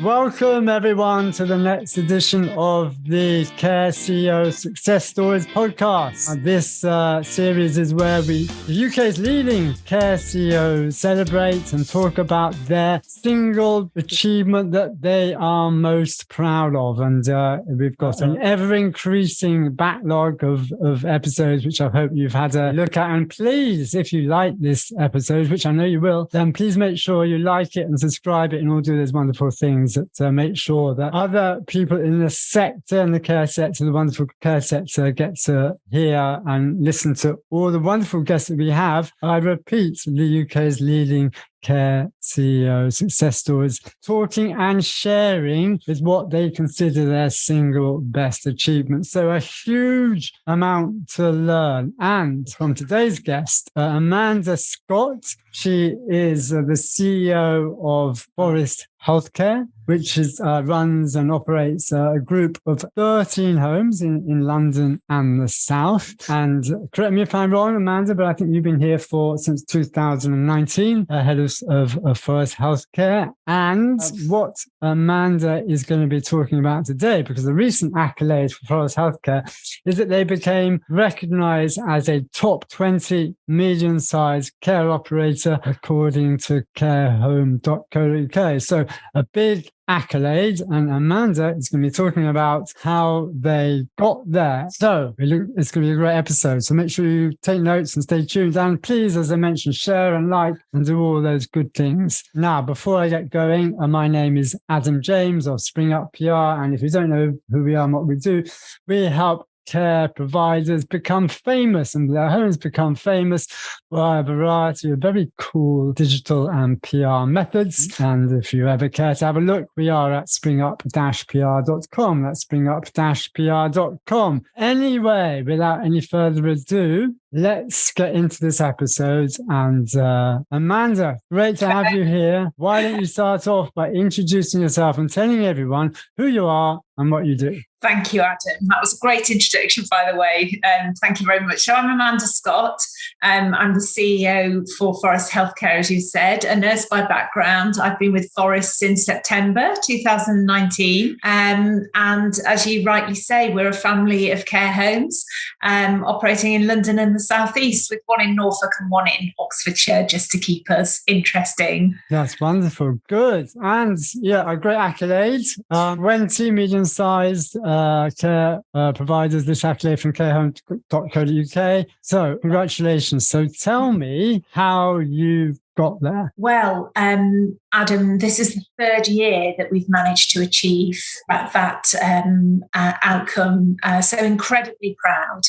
Welcome everyone to the next edition of the Care CEO Success Stories podcast. This series is where the UK's leading care CEOs celebrate and talk about their single achievement that they are most proud of. And we've got an ever-increasing backlog of episodes, which I hope you've had a look at. And please, if you like this episode, which I know you will, then please make sure you like it and subscribe it and all do those wonderful things that make sure that other people in the sector, in the care sector, the wonderful care sector, get to hear and listen to all the wonderful guests that we have. I repeat, the UK's leading care CEO success stories, talking and sharing is what they consider their single best achievement. So a huge amount to learn. And from today's guest, Amanda Scott, she is the CEO of Forest Healthcare, which runs and operates a group of 13 homes in London and the South. And correct me if I'm wrong, Amanda, but I think you've been here since 2019, head of Forest Healthcare. And what Amanda is going to be talking about today, because the recent accolade for Forest Healthcare is that they became recognized as a top 20 medium-sized care operator, according to carehome.co.uk. So a big accolade, and Amanda is going to be talking about how they got there. So it's going to be a great episode. So make sure you take notes and stay tuned. And please, as I mentioned, share and like and do all those good things. Now, before I get going, my name is Adam James of Spring Up PR. And if you don't know who we are and what we do, we help care providers become famous and their homes become famous by a variety of very cool digital and PR methods. And if you ever care to have a look, we are at springup-pr.com. That's springup-pr.com. Anyway, without any further ado, let's get into this episode. And Amanda, great to have you here. Why don't you start off by introducing yourself and telling everyone who you are and what you do? Thank you, Adam. That was a great introduction, by the way. Thank you very much. So I'm Amanda Scott. I'm the CEO for Forest Healthcare, as you said, a nurse by background. I've been with Forest since September 2019. And as you rightly say, we're a family of care homes operating in London and the South East, with one in Norfolk and one in Oxfordshire, just to keep us interesting. That's wonderful. Good. And yeah, a great accolade. 20 medium-sized care providers, this accolade from carehome.co.uk. So congratulations. So tell me how you got there. Well, Adam, this is the third year that we've managed to achieve that outcome. So incredibly proud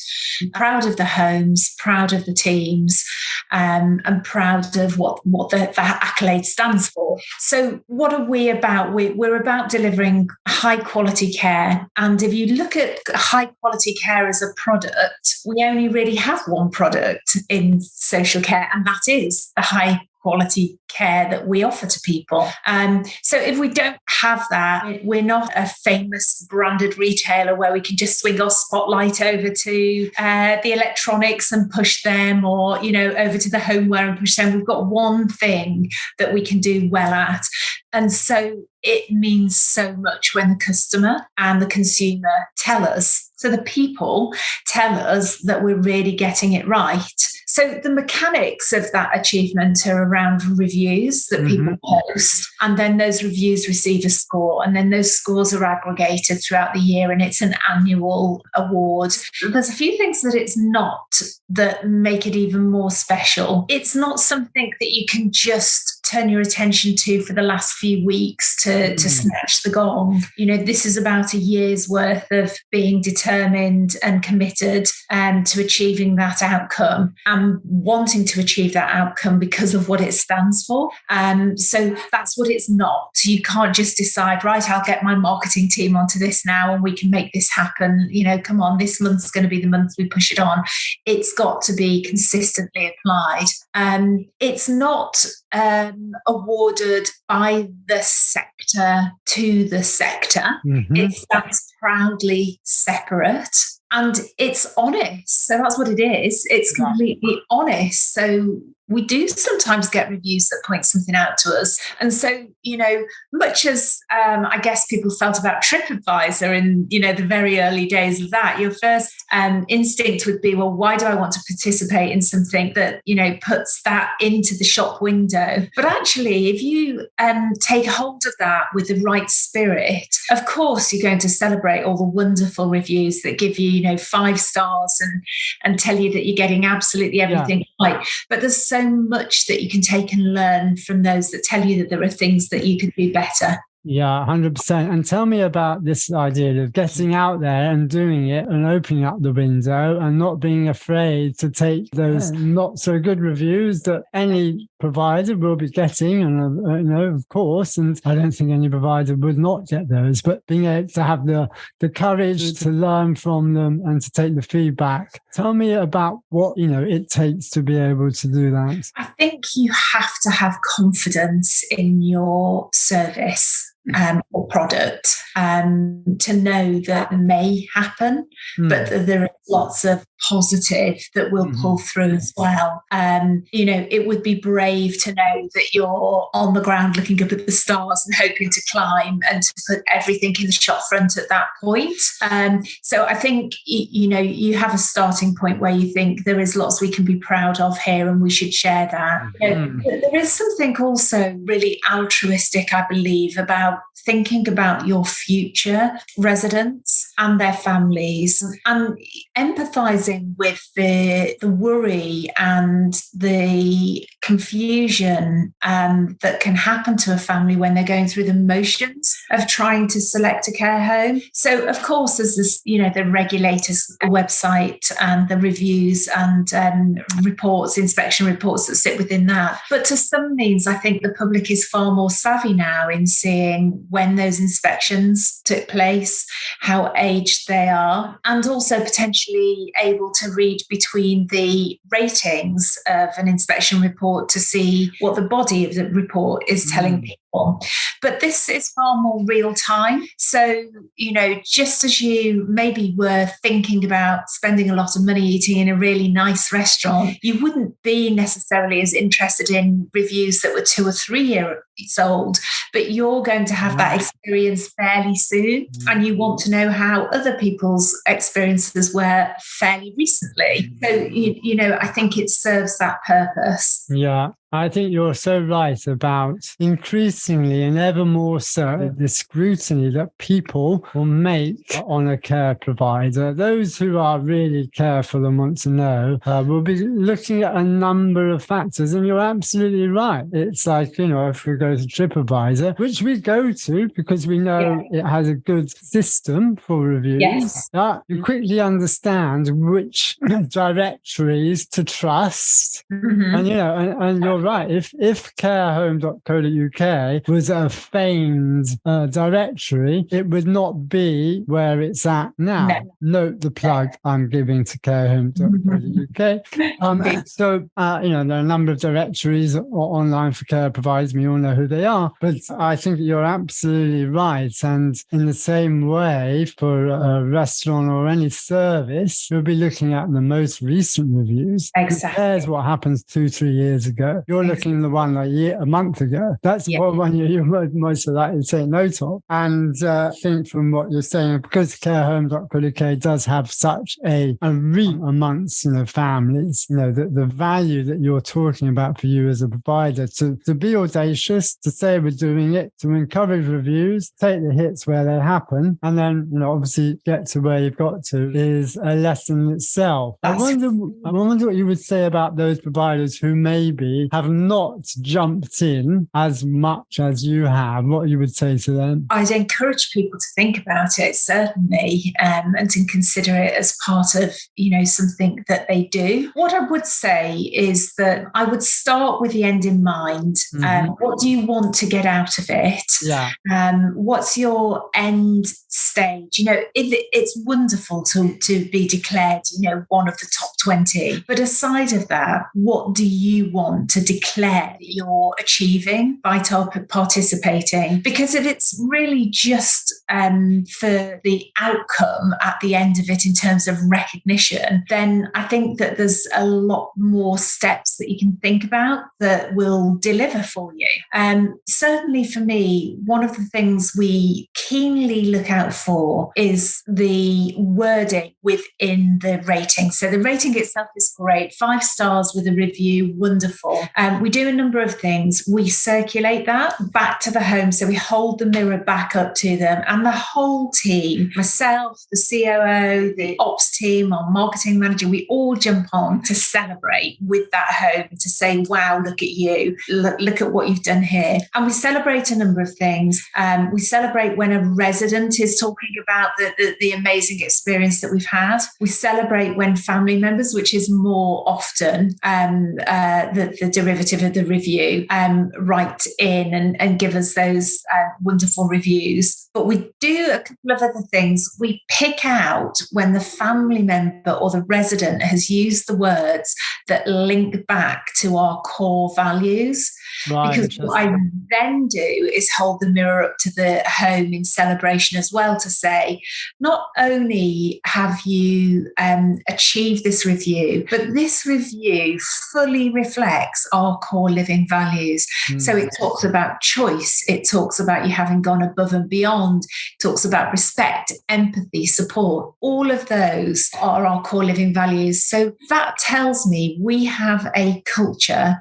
of the homes, proud of the teams, and proud of what that accolade stands for. So what are we about? We're about delivering high quality care. And if you look at high quality care as a product, we only really have one product in social care, and that is the high quality care that we offer to people. So if we don't have that, we're not a famous branded retailer where we can just swing our spotlight over to the electronics and push them, or, over to the homeware and push them. We've got one thing that we can do well at. And so it means so much when the customer and the consumer tell us. So the people tell us that we're really getting it right. So the mechanics of that achievement are around reviews that people post, and then those reviews receive a score, and then those scores are aggregated throughout the year, and it's an annual award. There's a few things that it's not that make it even more special. It's not something that you can just turn your attention to for the last few weeks to snatch the gong. This is about a year's worth of being determined and committed to achieving that outcome, and wanting to achieve that outcome because of what it stands for. So that's what it's not. You can't just decide, right, I'll get my marketing team onto this now and we can make this happen. Come on, this month's going to be the month we push it on. It's got to be consistently applied. It's not awarded by the sector to the sector. It stands proudly separate. And it's honest. So that's what it is. It's completely honest. So we do sometimes get reviews that point something out to us. And so, much as I guess people felt about TripAdvisor in, the very early days of that, your first instinct would be, well, why do I want to participate in something that, puts that into the shop window? But actually, if you take hold of that with the right spirit, of course, you're going to celebrate all the wonderful reviews that give you, 5 stars and tell you that you're getting absolutely everything right. But there's so much that you can take and learn from those that tell you that there are things that you could do better. Yeah, 100%. And tell me about this idea of getting out there and doing it and opening up the window and not being afraid to take those not so good reviews that any provider will be getting. And, of course, and I don't think any provider would not get those, but being able to have the courage to learn from them and to take the feedback. Tell me about what, it takes to be able to do that. I think you have to have confidence in your service. Or product to know that may happen, but that there are lots of positive that will pull through as well. It would be brave to know that you're on the ground looking up at the stars and hoping to climb and to put everything in the shop front at that point. So I think, you have a starting point where you think there is lots we can be proud of here and we should share that. There is something also really altruistic, I believe, about thinking about your future residents and their families and empathizing with the worry and the confusion that can happen to a family when they're going through the motions of trying to select a care home. So, of course, there's this, the regulators' website and the reviews and reports, inspection reports that sit within that. But to some means, I think the public is far more savvy now in seeing when those inspections took place, how aged they are, and also potentially able to read between the ratings of an inspection report to see what the body of the report is telling people. But this is far more real time. So, just as you maybe were thinking about spending a lot of money eating in a really nice restaurant, you wouldn't be necessarily as interested in reviews that were 2 or 3 years old, but you're going to have that experience fairly soon. And you want to know how other people's experiences were fairly recently. So, I think it serves that purpose. Yeah. I think you're so right about increasingly and ever more so the scrutiny that people will make on a care provider. Those who are really careful and want to know will be looking at a number of factors. And you're absolutely right. It's like, if we go to TripAdvisor, which we go to because we know it has a good system for reviews, you quickly understand which directories to trust. And, and you're right. If carehome.co.uk was a feigned directory, it would not be where it's at now. No. Note the plug I'm giving to carehome.co.uk. So, there are a number of directories online for care providers. We all know who they are. But I think you're absolutely right. And in the same way, for a restaurant or any service, you'll be looking at the most recent reviews. Exactly. Who cares what happens 2-3 years ago? You're looking at the one a month ago. That's one you most of that is take note of. And I think from what you're saying, because carehome.co.uk does have such a reach amongst families, the value that you're talking about for you as a provider to be audacious, to say we're doing it, to encourage reviews, take the hits where they happen, and then obviously get to where you've got to is a lesson itself. I wonder what you would say about those providers who maybe have not jumped in as much as you have. What you would say to them? I'd encourage people to think about it, certainly, and to consider it as part of, something that they do. What I would say is that I would start with the end in mind. What do you want to get out of it? Yeah. What's your end stage? It's wonderful to be declared, one of the top 20. But aside of that, what do you want to declare that you're achieving by participating. Because if it's really just for the outcome at the end of it in terms of recognition, then I think that there's a lot more steps that you can think about that will deliver for you. Certainly for me, one of the things we keenly look out for is the wording within the rating. So the rating itself is great. 5 stars with a review, wonderful. We do a number of things. We circulate that back to the home. So we hold the mirror back up to them, and the whole team, myself, the COO, the ops team, our marketing manager, we all jump on to celebrate with that home, to say, wow, look at you. Look at what you've done here. And we celebrate a number of things. We celebrate when a resident is talking about the amazing experience that we've had. We celebrate when family members, which is more often the derivative of the review, write in and give us those wonderful reviews. But we do a couple of other things. We pick out when the family member or the resident has used the words that link back to our core values. Right, because what I then do is hold the mirror up to the home in celebration as well, to say, not only have you achieved this review, but this review fully reflects our core living values. So it talks about choice. It talks about you having gone above and beyond. It talks about respect, empathy, support. All of those are our core living values. So that tells me we have a culture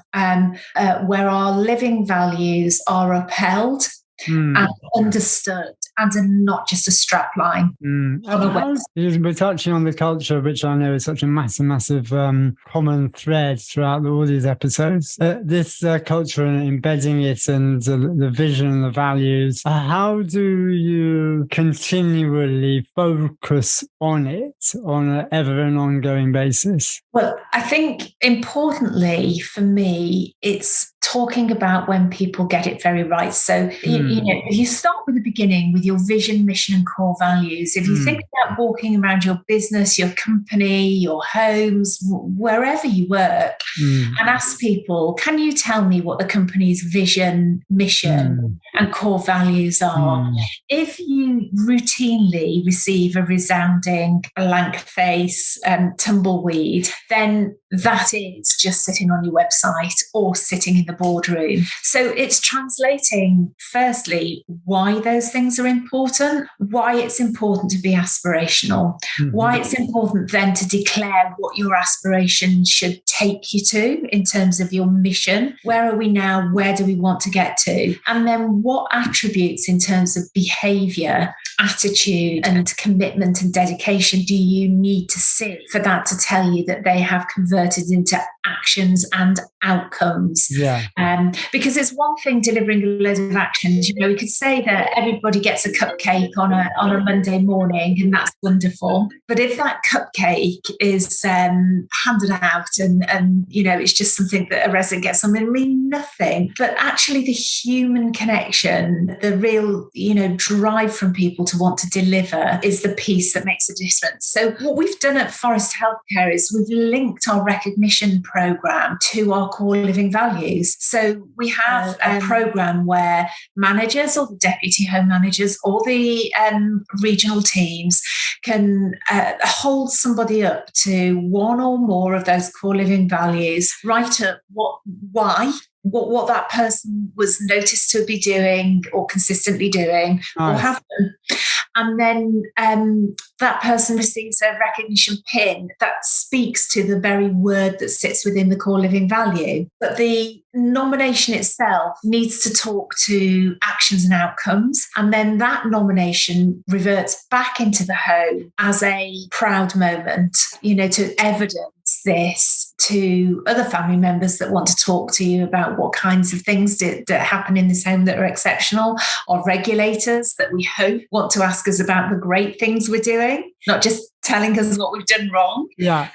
where our living values are upheld and understood, and are not just a strap line. We're touching on the culture, which I know is such a massive common thread throughout all these episodes. This culture and embedding it, and the vision and the values. How do you continually focus on it on an ever and ongoing basis? Well, I think importantly for me, it's talking about when people get it very right. So, if you start with the beginning with your vision, mission, and core values, if you think about walking around your business, your company, your homes, wherever you work, and ask people, can you tell me what the company's vision, mission, and core values are? If you routinely receive a resounding blank face, tumbleweed, then that is just sitting on your website or sitting in the boardroom. So it's translating, firstly, why those things are important, why it's important to be aspirational, why it's important then to declare what your aspiration should take you to in terms of your mission. Where are we now? Where do we want to get to? And then what attributes in terms of behavior, attitude, and commitment and dedication do you need to see for that to tell you that they have converted into actions and outcomes? Because it's one thing delivering a load of actions. We could say that everybody gets a cupcake on a Monday morning, and that's wonderful. But if that cupcake is handed out and it's just something that a resident gets on, it mean nothing. But actually the human connection, the real drive from people to want to deliver, is the piece that makes a difference. So what we've done at Forest Healthcare is we've linked our recognition program to our core living values. So we have a program where managers or the deputy home managers or the regional teams can hold somebody up to one or more of those core living values, write up what that person was noticed to be doing or consistently doing or have done. And then that person receives a recognition pin that speaks to the very word that sits within the core living value. But the nomination itself needs to talk to actions and outcomes. And then that nomination reverts back into the home as a proud moment, to evidence this to other family members that want to talk to you about what kinds of things that happen in this home that are exceptional, or regulators that we hope want to ask us about the great things we're doing, not just telling us what we've done wrong.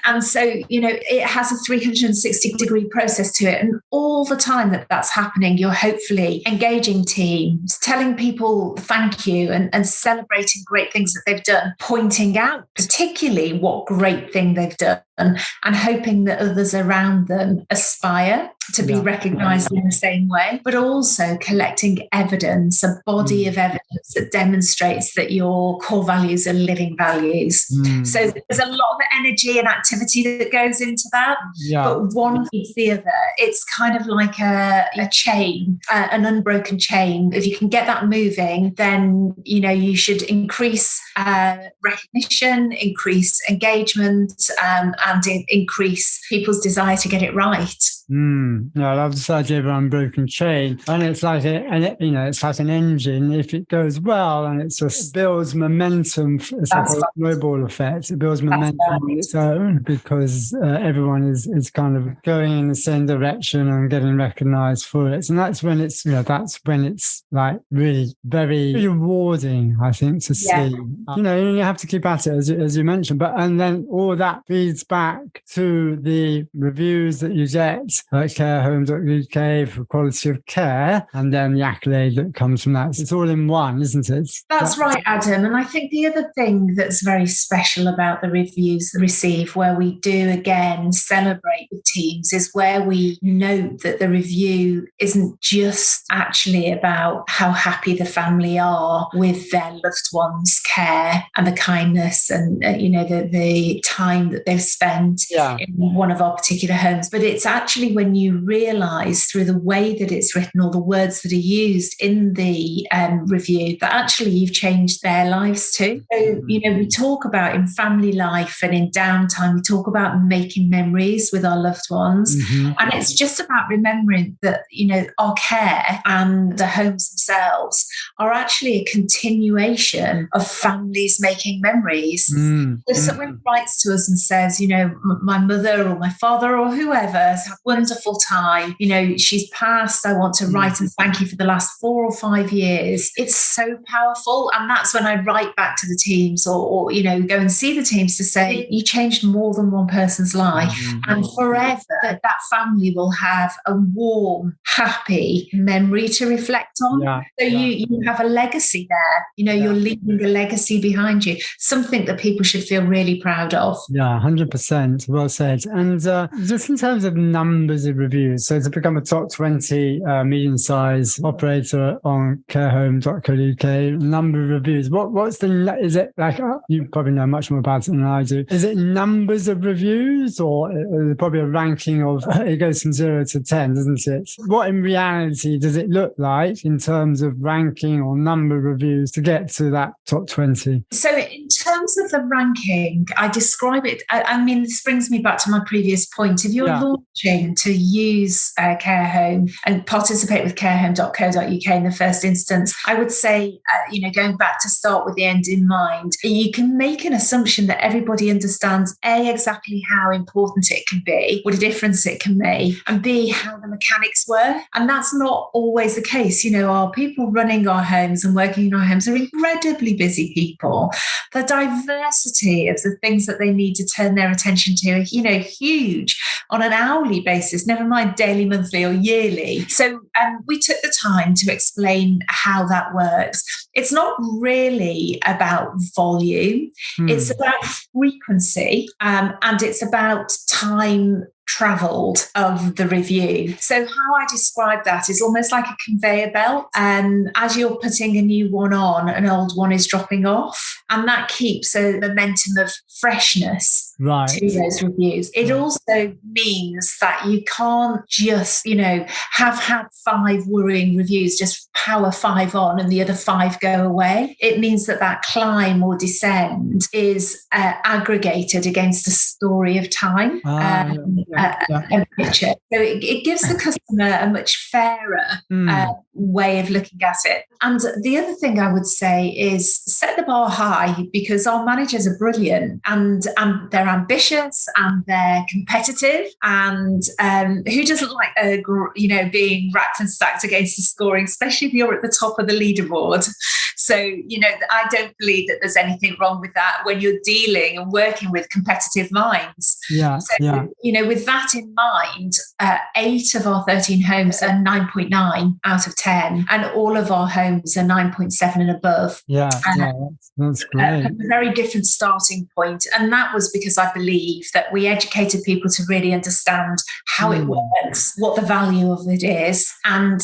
And so, it has a 360-degree process to it. And all the time that that's happening, you're hopefully engaging teams, telling people thank you and celebrating great things that they've done, pointing out particularly what great thing they've done, and hoping that others around them aspire to be recognised in the same way, but also collecting evidence, a body of evidence that demonstrates that your core values are living values. So there's a lot of energy and activity that goes into that, but one feeds the other. It's kind of like a chain, an unbroken chain. If you can get that moving, then you should increase recognition, increase engagement, and increase people's desire to get it right. I love this idea of unbroken chain, and it's like it's like an engine. If it goes well, and it just builds momentum, it's like a snowball effect. It builds momentum on its own because everyone is kind of going in the same direction and getting recognised for it. And that's when it's like really very rewarding, I think, to see. You have to keep at it as you mentioned, and then all that feeds back to the reviews that you get at carehome.uk for quality of care, and then the accolade that comes from that. It's all in one, isn't it? That's right, Adam. And I think the other thing that's very special about the reviews that receive, where we do again celebrate with teams, is where we note that the review isn't just actually about how happy the family are with their loved one's care and the kindness and the time that they've spent in one of our particular homes, but it's actually when you realise through the way that it's written or the words that are used in the review that actually you've changed their lives too. So, we talk about in family life and in downtime, we talk about making memories with our loved ones. And it's just about remembering that, our care and the homes themselves are actually a continuation of families making memories. If someone writes to us and says, my mother or my father or whoever has had a wonderful time, she's passed, I want to write and thank you for the last 4 or 5 years. It's so powerful. And that's when I write back to the teams or go and see the teams to say, you changed more than one person's life. And forever that family will have a warm, happy memory to reflect on. So you have a legacy there. You're leaving a legacy behind you, something that people should feel really proud of. 100%. Well said. And just in terms of numbers of reviews, so to become a top 20 medium-sized operator on carehome.co.uk, number of reviews, is it like, you probably know much more about it than I do. Is it numbers of reviews, or probably a ranking of, it goes from 0 to 10, doesn't it? What in reality does it look like in terms of ranking or number of reviews to get to that top 20? So in terms of the ranking, I describe it, this brings me back to my previous point. If you're launching to use Care Home and participate with carehome.co.uk in the first instance, I would say, going back to start with the end in mind, you can make an assumption that everybody understands A, exactly how important it can be, what a difference it can make, and B, how the mechanics work. And that's not always the case. Our people running our homes and working in our homes are incredibly busy people. The diversity of the things that they need to turn their attention to are, huge on an hourly basis, never mind daily, monthly or yearly. So we took the time to explain how that works. It's not really about volume. It's about frequency, and it's about time travelled of the review. So how I describe that is almost like a conveyor belt. As you're putting a new one on, an old one is dropping off. And that keeps a momentum of freshness to those reviews. It also means that you can't just, have had 5 worrying reviews, just power 5 on and the other 5 go away. It means that climb or descend is aggregated against a story of time. A picture. So it gives the customer a much fairer way of looking at it. And the other thing I would say is set the bar high, because our managers are brilliant and they're ambitious and they're competitive, and who doesn't like being racked and stacked against the scoring, especially if you're at the top of the leaderboard. So, I don't believe that there's anything wrong with that when you're dealing and working with competitive minds. With that in mind, 8 of our 13 homes are 9.9 out of 10, and all of our homes are 9.7 and above. Yeah, that's great. A very different starting point. And that was because I believe that we educated people to really understand how it works, what the value of it is, and,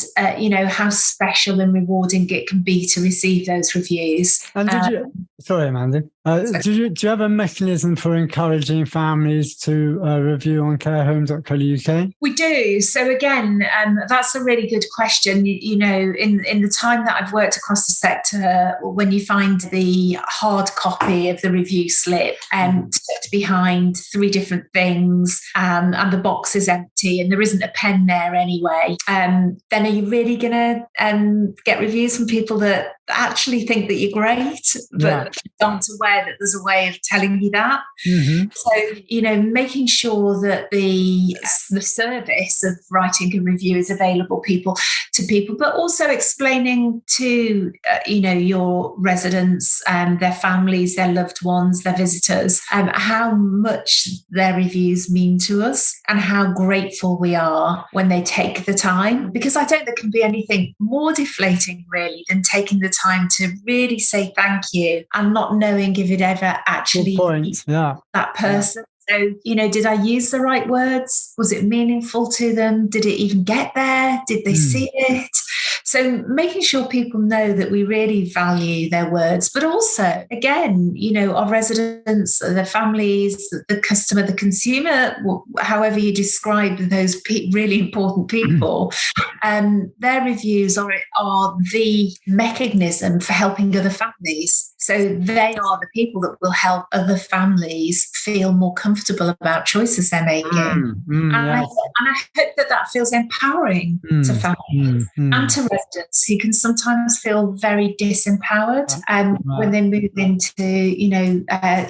how special and rewarding it can be to receive those reviews. And sorry, Amanda, do you have a mechanism for encouraging families to review on carehome.co.uk? We do. So again, that's a really good question. In the time that I've worked across the sector, when you find the hard copy of the review slip tucked behind 3 different things, and the box is empty and there isn't a pen there anyway, then are you really going to get reviews from people that actually think that you're great, but aren't aware that there's a way of telling you that? So, making sure that the service of writing a review is available to people, but also explaining to, your residents and their families, their loved ones, their visitors, how much their reviews mean to us and how grateful we are when they take the time. Because I don't think there can be anything more deflating, really, than taking the time to really say thank you and not knowing if it ever actually that person. So, did I use the right words? Was it meaningful to them? Did it even get there? Did they see it? So making sure people know that we really value their words, but also, again, our residents, their families, the customer, the consumer, however you describe those really important people, their reviews are the mechanism for helping other families. So they are the people that will help other families feel more comfortable about choices they're making. I hope that feels empowering to families and to residents who can sometimes feel very disempowered when they move into,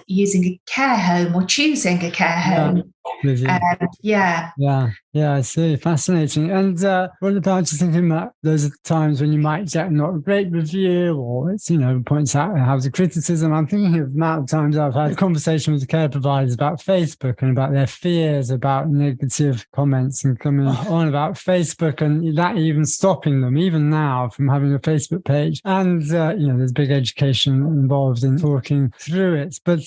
using a care home or choosing a care home. I see. Fascinating. And what about just thinking that those times when you might get not a great review, or it's, points out how the criticism? I'm thinking of the amount of times I've had a conversation with the care providers about Facebook and about their fears about negative comments and coming on about Facebook, and that even stopping them, even now, from having a Facebook page. And, there's big education involved in talking through it. But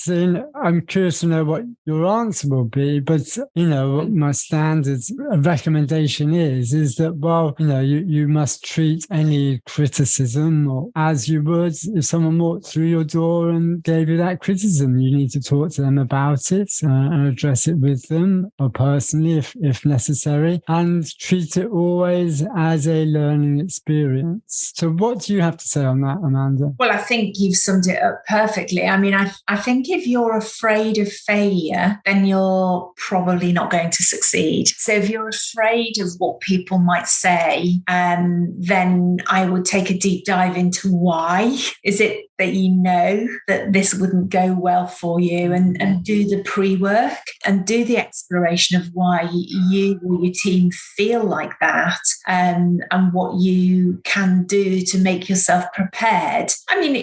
I'm curious to know what your answer will be. But, what my standard recommendation is that, you must treat any criticism or as you would if someone walked through your door and gave you that criticism. You need to talk to them about it and address it with them or personally if necessary, and treat it always as a learning experience. So what do you have to say on that, Amanda? Well, I think you've summed it up perfectly. I mean, I think if you're afraid of failure, then you're probably not going to succeed. So if you're afraid of what people might say, then I would take a deep dive into why. Is it that you know that this wouldn't go well for you, and do the pre-work and do the exploration of why you or your team feel like that, and what you can do to make yourself prepared. I mean,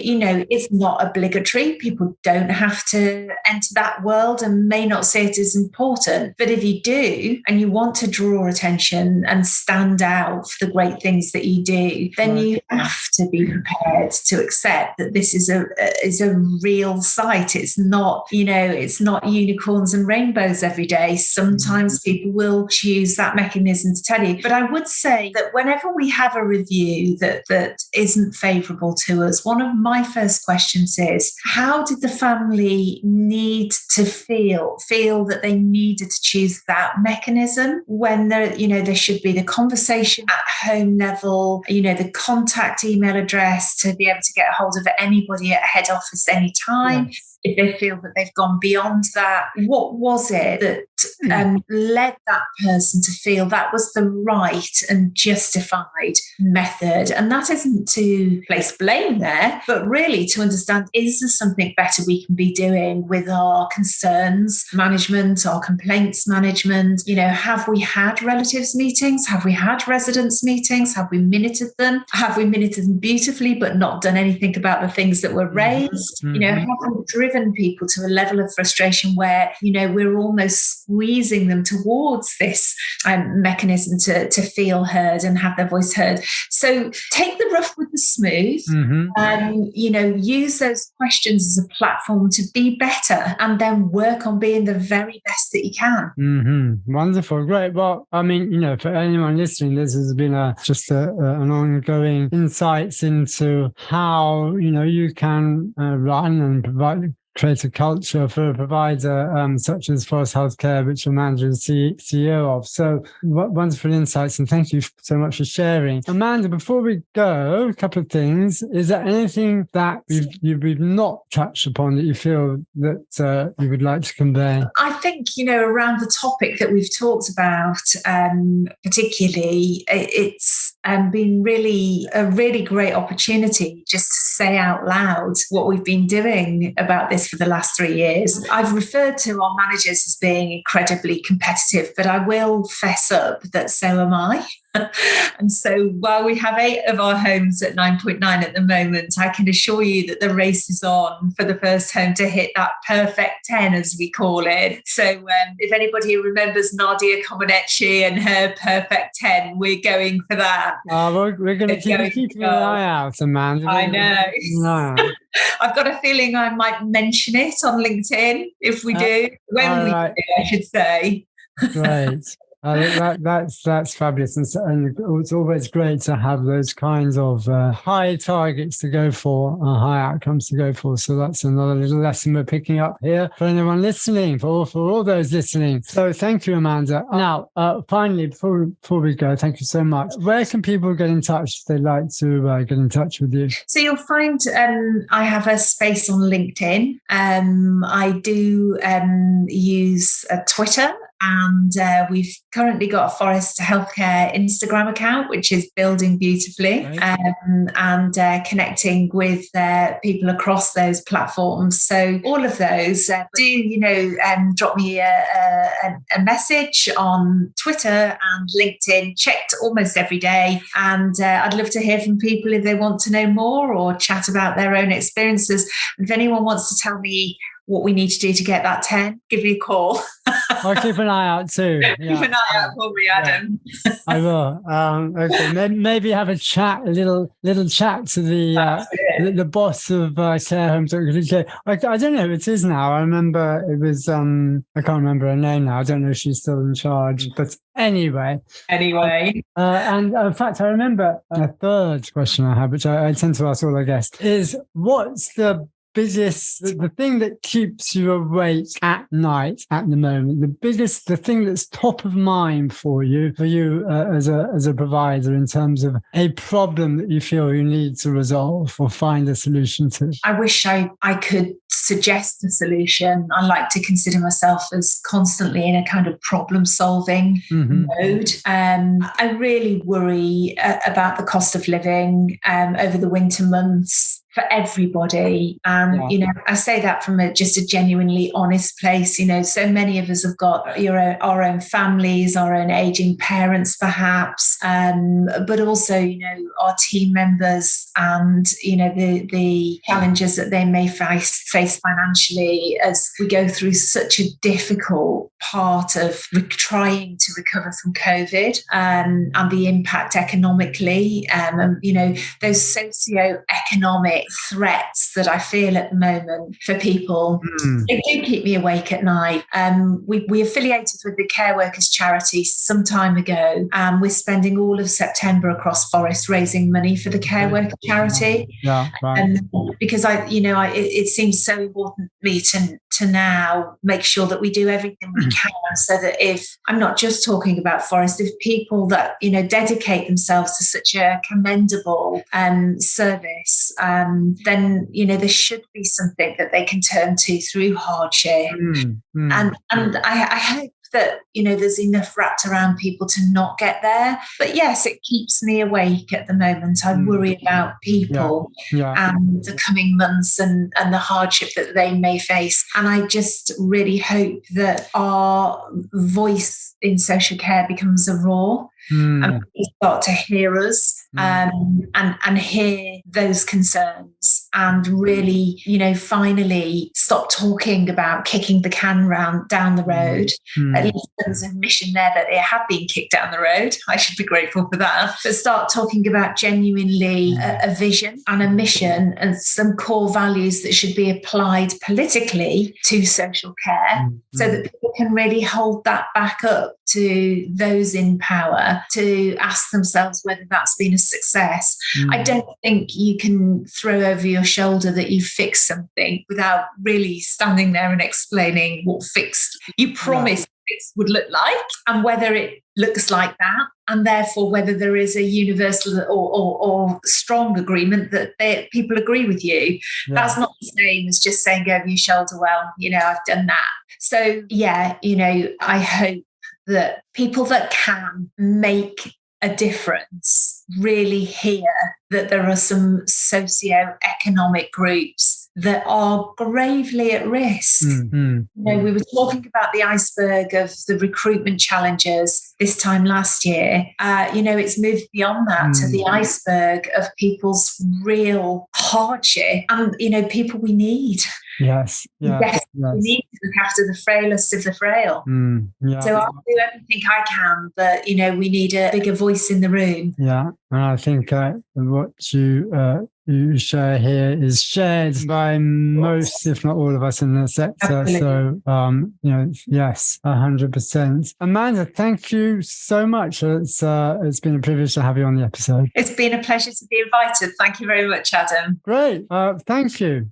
it's not obligatory. People don't have to enter that world and may not see it as important. But if you do, and you want to draw attention and stand out for the great things that you do, then you have to be prepared to accept that this is a real sight. It's not, it's not unicorns and rainbows every day. Sometimes people will choose that mechanism to tell you. But I would say that whenever we have a review that isn't favourable to us, one of my first questions is, how did the family need to feel that they needed to choose that mechanism when there should be the conversation at home level, the contact email address to be able to get a hold of anybody at head office anytime. Yes. If they feel that they've gone beyond that, what was it that led that person to feel that was the right and justified method? And that isn't to place blame there, but really to understand, is there something better we can be doing with our concerns management, our complaints management? Have we had relatives meetings? Have we had residents meetings? Have we minuted them? Have we minuted them beautifully but not done anything about the things that were raised? Have we driven driven people to a level of frustration where, we're almost squeezing them towards this mechanism to feel heard and have their voice heard. So take the rough with the smooth, use those questions as a platform to be better, and then work on being the very best that you can. Wonderful. Great. Well, I mean, for anyone listening, this has been an ongoing insights into how, you can run and create a culture for a provider such as Forest Healthcare, which Amanda is CEO of. So wonderful insights, and thank you so much for sharing. Amanda, before we go, a couple of things. Is there anything that we've not touched upon that you feel that you would like to convey? I think, around the topic that we've talked about, particularly, it's been a really great opportunity just to say out loud what we've been doing about this for the last 3 years. I've referred to our managers as being incredibly competitive, but I will fess up that so am I. And so while we have 8 of our homes at 9.9 at the moment, I can assure you that the race is on for the first home to hit that perfect 10, as we call it. So if anybody remembers Nadia Comaneci and her perfect 10, we're going for that. We're going to keep an eye out, Amanda. I know. I've got a feeling I might mention it on LinkedIn if we do. When we do, I should say. Great. That's fabulous, and it's always great to have those kinds of high targets to go for, high outcomes to go for. So that's another little lesson we're picking up here for anyone listening, for all those listening. So thank you, Amanda. Now, finally, before we go, thank you so much. Where can people get in touch if they'd like to get in touch with you? So you'll find I have a space on LinkedIn. I do use Twitter. And we've currently got a Forest Healthcare Instagram account, which is building beautifully, and connecting with people across those platforms. So all of those, drop me a message on Twitter and LinkedIn, checked almost every day. And I'd love to hear from people if they want to know more or chat about their own experiences. If anyone wants to tell me what we need to do to get that 10, give me a call. I'll keep an eye out too. Keep an eye out for me, Adam. Yeah. I will. Okay, maybe have a chat, a little chat to the boss of Care Homes. I don't know who it is now. I remember it was, I can't remember her name now. I don't know if she's still in charge, but anyway. And in fact, I remember a third question I have, which I tend to ask all our guests, is what's the thing that keeps you awake at night at the moment, the thing that's top of mind for you as a provider in terms of a problem that you feel you need to resolve or find a solution to? I wish I could suggest a solution. I like to consider myself as constantly in a kind of problem solving mode. I really worry about the cost of living over the winter months for everybody. And, I say that from just a genuinely honest place. So many of us have got our own families, our own aging parents, perhaps, but also, our team members and, the challenges that they may face financially as we go through such a difficult part of trying to recover from COVID and the impact economically, those socio-economic threats that I feel at the moment for people. They do keep me awake at night. We affiliated with the Care Workers charity some time ago. We're spending all of September across Forest raising money for the Care Worker charity. Yeah, right. Because it seems so important to me to now make sure that we do everything we can, so that if I'm not just talking about Forest, if people that dedicate themselves to such a commendable service, then there should be something that they can turn to through hardship. And I hope that there's enough wrapped around people to not get there. But yes, it keeps me awake at the moment. I worry about people and the coming months and the hardship that they may face. And I just really hope that our voice in social care becomes a roar. And people start to hear us and hear those concerns. and really, finally stop talking about kicking the can down the road. At least there's a mission there that it had been kicked down the road. I should be grateful for that. But start talking about genuinely a vision and a mission and some core values that should be applied politically to social care, so that people can really hold that back up to those in power to ask themselves whether that's been a success. I don't think you can throw over your shoulder that you fixed something without really standing there and explaining what fixed you promised fix would look like, and whether it looks like that, and therefore whether there is a universal or strong agreement that people agree with you. That's not the same as just saying over your shoulder, well, I've done that. So I hope that people that can make a difference really hear that there are some socio-economic groups that are gravely at risk. We were talking about the iceberg of the recruitment challenges this time last year. It's moved beyond that to the iceberg of people's real hardship and, people we need. Yes. We need to look after the frailest of the frail. So I'll do everything I can, but we need a bigger voice in the room. Yeah, and I think what you share here is shared by most, if not all of us in the sector. Absolutely. So, yes, 100%. Amanda, thank you so much. It's been a privilege to have you on the episode. It's been a pleasure to be invited. Thank you very much, Adam. Great. Thank you.